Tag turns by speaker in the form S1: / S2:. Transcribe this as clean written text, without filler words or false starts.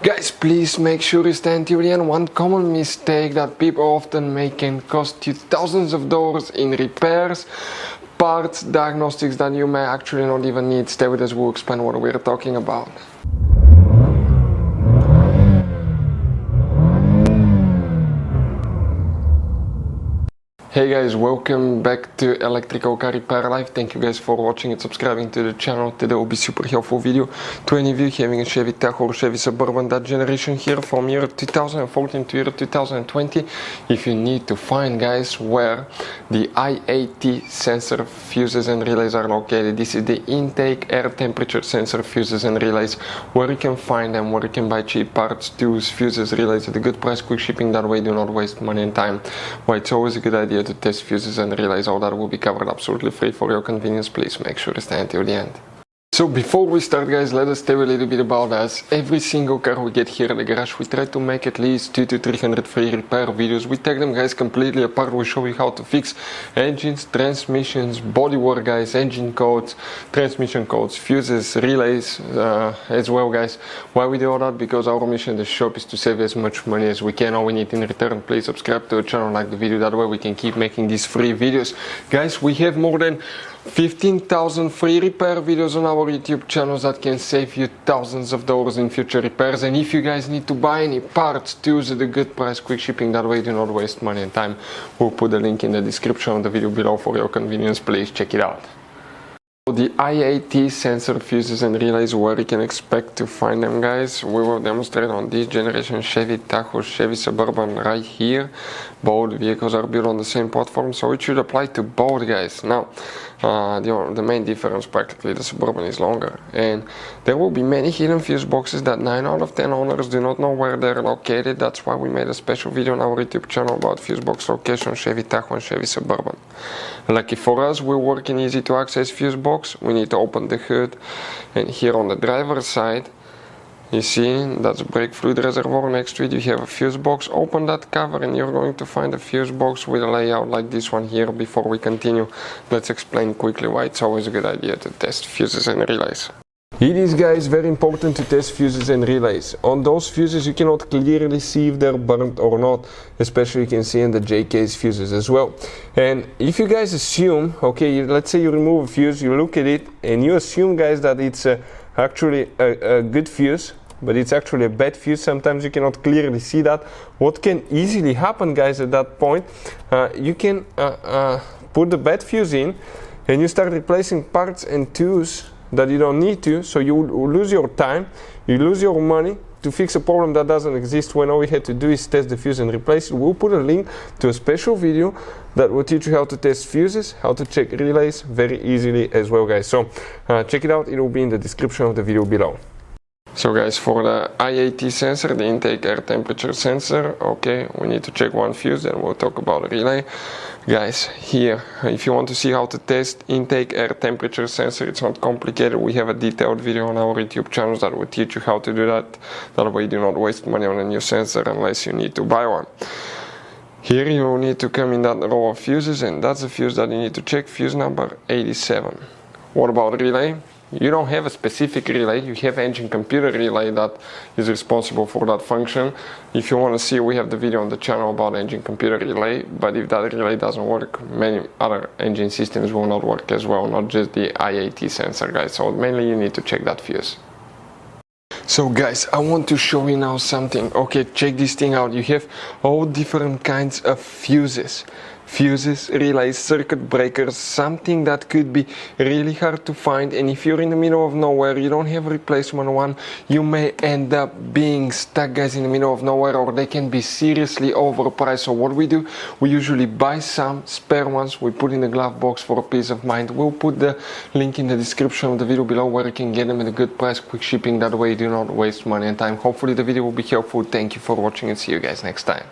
S1: Guys, please make sure you stand till the end. One common mistake that people often make can cost you thousands of dollars in repairs, parts, diagnostics that you may actually not even need. Stay with us, we'll explain what we're talking about. Hey guys, welcome back to Electrical Car Repair Life. Thank you guys for watching and subscribing to the channel. Today will be super helpful video to any of you having a Chevy Tahoe or Chevy Suburban that generation here from year 2014 to year 2020. If you need to find, guys, where the IAT sensor fuses and relays are located, this is the intake air temperature sensor fuses and relays, where you can find them, where you can buy cheap parts, tools, fuses, relays at a good price, quick shipping. That way do not waste money and time. Well, it's always a good idea to test fuses and relays. All that will be covered absolutely free for your convenience. Please make sure to stay until the end. So before we start, guys, let us tell you a little bit about us. Every single car we get here at the garage, we try to make at least 200 to 300 free repair videos. We take them, guys, completely apart. We show you how to fix engines, transmissions, bodywork, guys, engine codes, transmission codes, fuses, relays as well, guys. Why we do all that? Because our mission in the shop is to save as much money as we can. All we need in return, please subscribe to the channel, like the video. That way we can keep making these free videos. Guys, we have more than 15,000 free repair videos on our YouTube channels that can save you thousands of dollars in future repairs. And if you guys need to buy any parts, tools at a good price, quick shipping, that way do not waste money and time. We'll put the link in the description of the video below for your convenience. Please check it out. The IAT sensor fuses and relays, where you can expect to find them, guys, we will demonstrate on this generation Chevy Tahoe, Chevy Suburban right here. Both vehicles are built on the same platform, so it should apply to both, guys. Now, the main difference, practically, the Suburban is longer, and there will be many hidden fuse boxes that 9 out of 10 owners do not know where they're located. That's why we made a special video on our YouTube channel about fuse box location, Chevy Tahoe and Chevy Suburban. Lucky for us, we're working easy to access fuse box. We need to open the hood, and here on the driver's side, you see that's a brake fluid reservoir. Next to it you have a fuse box. Open that cover and you're going to find a fuse box with a layout like this one here. Before we continue, let's explain quickly why it's always a good idea to test fuses and relays. It is, guys, very important to test fuses and relays. On those fuses you cannot clearly see if they're burnt or not, especially you can see in the J-case fuses as well. And if you guys assume, okay, let's say you remove a fuse, you look at it and you assume, guys, that it's actually a good fuse, but it's actually a bad fuse. Sometimes you cannot clearly see that. What can easily happen, guys, at that point, you can put the bad fuse in and you start replacing parts and tools that you don't need to, so you lose your time, you lose your money to fix a problem that doesn't exist, when all we had to do is test the fuse and replace it. We'll put a link to a special video that will teach you how to test fuses, how to check relays very easily as well, guys. So check it out, it will be in the description of the video below. So, guys, for the IAT sensor, the intake air temperature sensor, okay, we need to check one fuse, then we'll talk about the relay. Guys, here, if you want to see how to test intake air temperature sensor, it's not complicated. We have a detailed video on our YouTube channels that will teach you how to do that. That way you do not waste money on a new sensor unless you need to buy one. Here you will need to come in that row of fuses, and that's the fuse that you need to check, fuse number 87. What about relay? You don't have a specific relay, you have engine computer relay that is responsible for that function. If you want to see, we have the video on the channel about engine computer relay, but if that relay doesn't work, many other engine systems will not work as well, not just the IAT sensor, guys. So mainly you need to check that fuse. So, guys, I want to show you now something. Okay, check this thing out. You have all different kinds of fuses. Fuses, relays, circuit breakers, something that could be really hard to find, and if you're in the middle of nowhere, you don't have a replacement one, you may end up being stuck, guys, in the middle of nowhere, or they can be seriously overpriced. So what we do, we usually buy some spare ones, we put in the glove box for peace of mind. We'll put the link in the description of the video below where you can get them at a good price, quick shipping. That way you do not waste money and time. Hopefully the video will be helpful. Thank you for watching and see you guys next time.